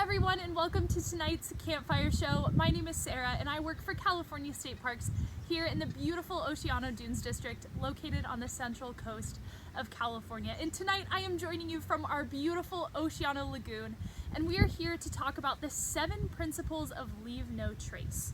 everyone, and welcome to tonight's Campfire show. My name is Sarah, and I work for California State Parks here in the beautiful Oceano Dunes District, located on the central coast of California. And tonight I am joining you from our beautiful Oceano Lagoon, and we are here to talk about the 7 principles of Leave No Trace.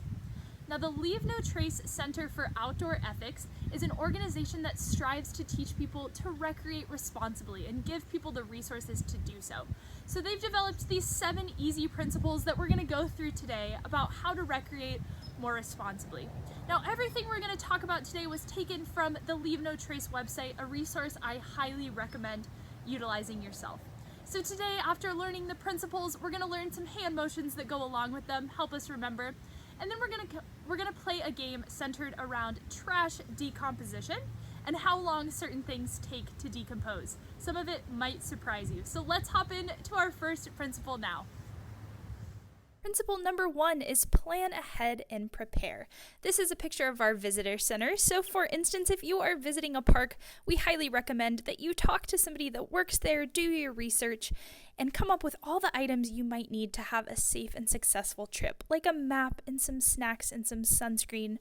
Now, the Leave No Trace Center for Outdoor Ethics is an organization that strives to teach people to recreate responsibly and give people the resources to do so. So they've developed these 7 easy principles that we're going to go through today about how to recreate more responsibly. Now, everything we're going to talk about today was taken from the Leave No Trace website, a resource I highly recommend utilizing yourself. So today, after learning the principles, we're going to learn some hand motions that go along with them, help us remember. And then we're gonna play a game centered around trash decomposition and how long certain things take to decompose. Some of it might surprise you. So let's hop into our first principle now. Principle number 1 is plan ahead and prepare. This is a picture of our visitor center. So for instance, if you are visiting a park, we highly recommend that you talk to somebody that works there, do your research, and come up with all the items you might need to have a safe and successful trip, like a map and some snacks and some sunscreen,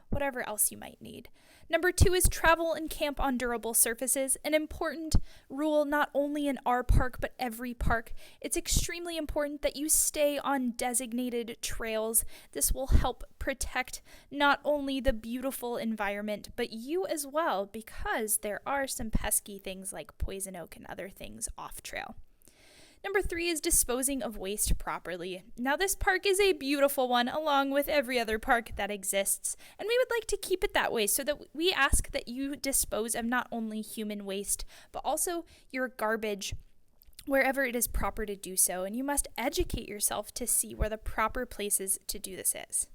whatever else you might need. Number 2 is travel and camp on durable surfaces, an important rule not only in our park but every park. It's extremely important that you stay on designated trails. This will help protect not only the beautiful environment but you as well, because there are some pesky things like poison oak and other things off trail. Number 3 is disposing of waste properly. Now, this park is a beautiful one, along with every other park that exists, and we would like to keep it that way, so that we ask that you dispose of not only human waste, but also your garbage wherever it is proper to do so, and you must educate yourself to see where the proper places to do this is.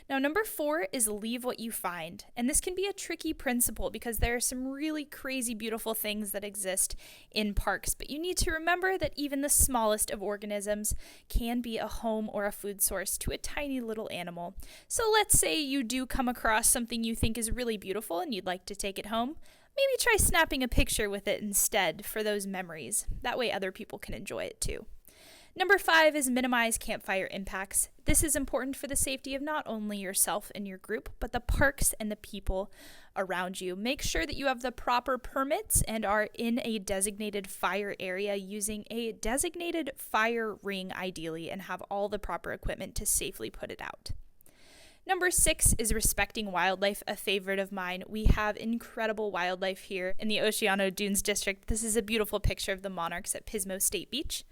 Now, number 4 is leave what you find. And this can be a tricky principle because there are some really crazy, beautiful things that exist in parks. But you need to remember that even the smallest of organisms can be a home or a food source to a tiny little animal. So let's say you do come across something you think is really beautiful and you'd like to take it home. Maybe try snapping a picture with it instead for those memories. That way other people can enjoy it too. Number 5 is minimize campfire impacts. This is important for the safety of not only yourself and your group, but the parks and the people around you. Make sure that you have the proper permits and are in a designated fire area using a designated fire ring ideally, and have all the proper equipment to safely put it out. Number 6 is respecting wildlife, a favorite of mine. We have incredible wildlife here in the Oceano Dunes District. This is a beautiful picture of the monarchs at Pismo State Beach.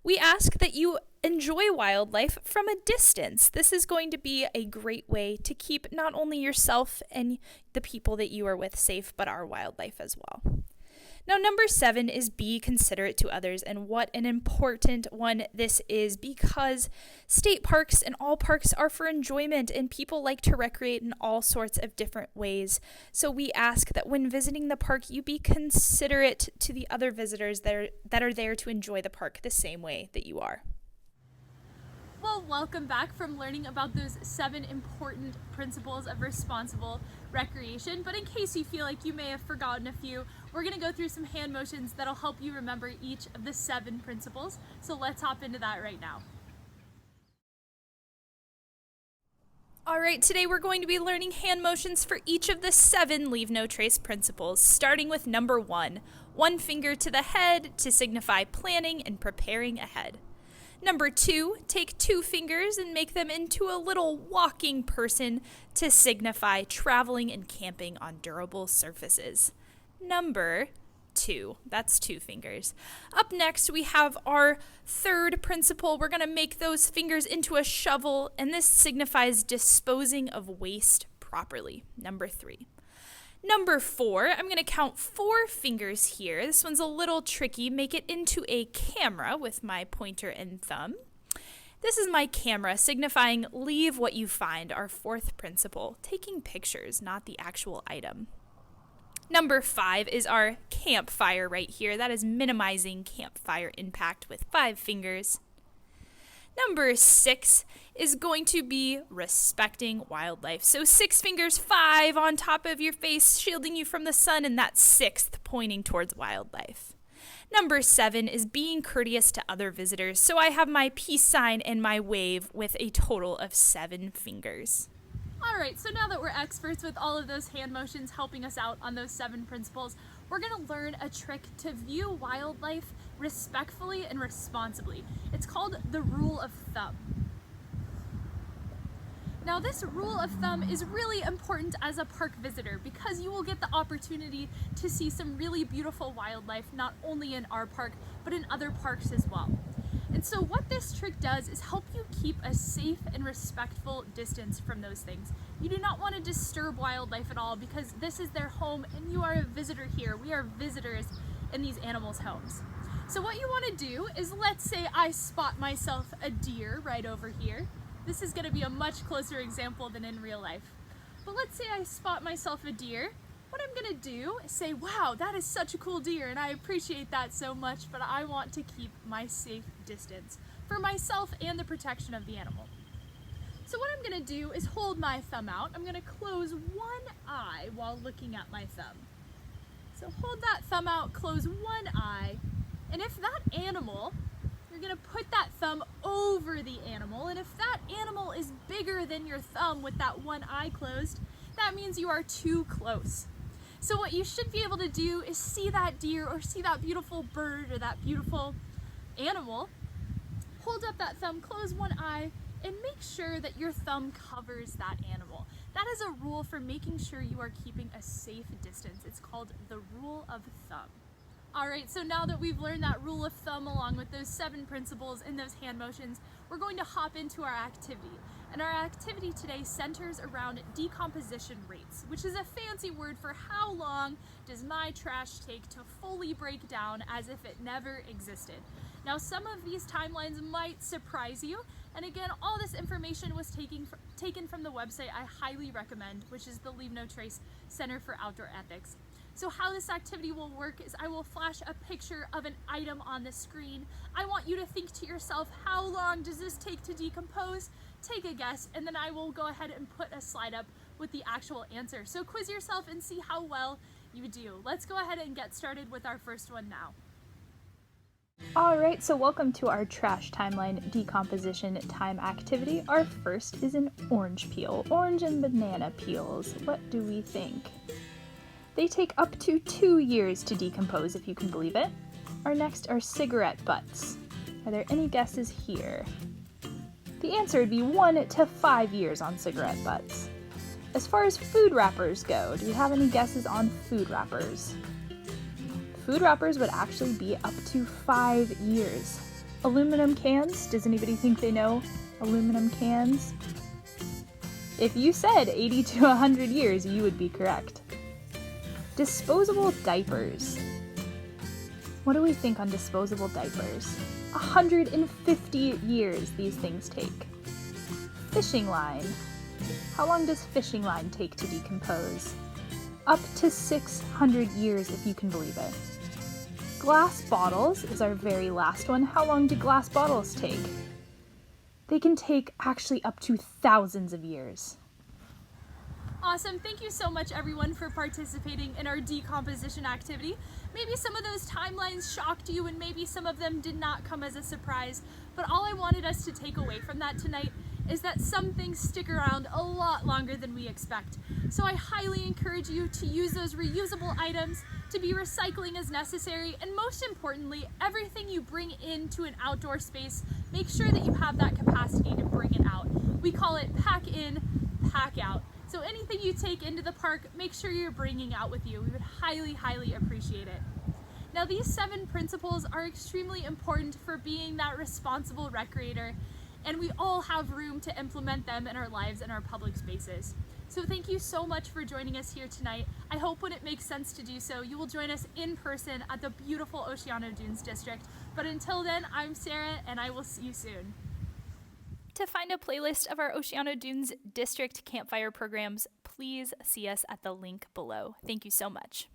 We ask that you enjoy wildlife from a distance. This is going to be a great way to keep not only yourself and the people that you are with safe, but our wildlife as well. Now, number 7 is be considerate to others, and what an important one this is, because state parks and all parks are for enjoyment and people like to recreate in all sorts of different ways. So we ask that when visiting the park, you be considerate to the other visitors that are there to enjoy the park the same way that you are. Well, welcome back from learning about those 7 important principles of responsible recreation. But in case you feel like you may have forgotten a few, we're going to go through some hand motions that'll help you remember each of the 7 principles. So let's hop into that right now. All right, today we're going to be learning hand motions for each of the 7 Leave No Trace principles, starting with number 1, one finger to the head to signify planning and preparing ahead. Number 2, take 2 fingers and make them into a little walking person to signify traveling and camping on durable surfaces. Number 2, that's 2 fingers. Up next, we have our 3rd principle. We're going to make those fingers into a shovel, and this signifies disposing of waste properly. Number 3. Number 4, I'm going to count 4 fingers here. This one's a little tricky. Make it into a camera with my pointer and thumb. This is my camera, signifying leave what you find, our 4th principle, taking pictures, not the actual item. Number 5 is our campfire right here. That is minimizing campfire impact with 5 fingers. Number 6 is going to be respecting wildlife. So 6 fingers, 5 on top of your face, shielding you from the sun, and that 6th pointing towards wildlife. Number 7 is being courteous to other visitors. So I have my peace sign and my wave with a total of 7 fingers. Alright, so now that we're experts with all of those hand motions helping us out on those 7 principles, we're going to learn a trick to view wildlife respectfully and responsibly. It's called the rule of thumb. Now this rule of thumb is really important as a park visitor because you will get the opportunity to see some really beautiful wildlife not only in our park but in other parks as well. And so what this trick does is help you keep a safe and respectful distance from those things. You do not want to disturb wildlife at all because this is their home and you are a visitor here. We are visitors in these animals' homes. So what you want to do is, let's say I spot myself a deer right over here. This is going to be a much closer example than in real life. But let's say I spot myself a deer. What I'm going to do is say, wow, that is such a cool deer and I appreciate that so much, but I want to keep my safe distance for myself and the protection of the animal. So what I'm going to do is hold my thumb out. I'm going to close one eye while looking at my thumb. So hold that thumb out, close one eye, and if that animal, you're going to put that thumb over the animal, and if that animal is bigger than your thumb with that one eye closed, that means you are too close. So what you should be able to do is see that deer or see that beautiful bird or that beautiful animal, hold up that thumb, close one eye, and make sure that your thumb covers that animal. That is a rule for making sure you are keeping a safe distance. It's called the rule of thumb. Alright, so now that we've learned that rule of thumb along with those 7 principles and those hand motions, we're going to hop into our activity. And our activity today centers around decomposition rates, which is a fancy word for how long does my trash take to fully break down as if it never existed. Now some of these timelines might surprise you, and again, all this information was taken from the website I highly recommend, which is the Leave No Trace Center for Outdoor Ethics. So how this activity will work is I will flash a picture of an item on the screen. I want you to think to yourself, how long does this take to decompose? Take a guess, and then I will go ahead and put a slide up with the actual answer. So quiz yourself and see how well you do. Let's go ahead and get started with our first one now. Alright, so welcome to our trash timeline decomposition time activity. Our first is an orange peel. Orange and banana peels. What do we think? They take up to 2 years to decompose, if you can believe it. Our next are cigarette butts. Are there any guesses here? The answer would be 1 to 5 years on cigarette butts. As far as food wrappers go, do you have any guesses on food wrappers? Food wrappers would actually be up to 5 years. Aluminum cans, does anybody think they know aluminum cans? If you said 80 to 100 years, you would be correct. Disposable diapers. What do we think on disposable diapers? 150 years these things take. Fishing line. How long does fishing line take to decompose? Up to 600 years, if you can believe it. Glass bottles is our very last one. How long do glass bottles take? They can take actually up to thousands of years. Awesome. Thank you so much, everyone, for participating in our decomposition activity. Maybe some of those timelines shocked you and maybe some of them did not come as a surprise, but all I wanted us to take away from that tonight is that some things stick around a lot longer than we expect. So I highly encourage you to use those reusable items, to be recycling as necessary, and most importantly, everything you bring into an outdoor space, make sure that you have that capacity to bring it out. We call it pack in, pack out. So anything you take into the park, make sure you're bringing out with you. We would highly, highly appreciate it. Now these 7 principles are extremely important for being that responsible recreator, and we all have room to implement them in our lives and our public spaces. So thank you so much for joining us here tonight. I hope when it makes sense to do so, you will join us in person at the beautiful Oceano Dunes District. But until then, I'm Sarah, and I will see you soon. To find a playlist of our Oceano Dunes District Campfire programs, please see us at the link below. Thank you so much.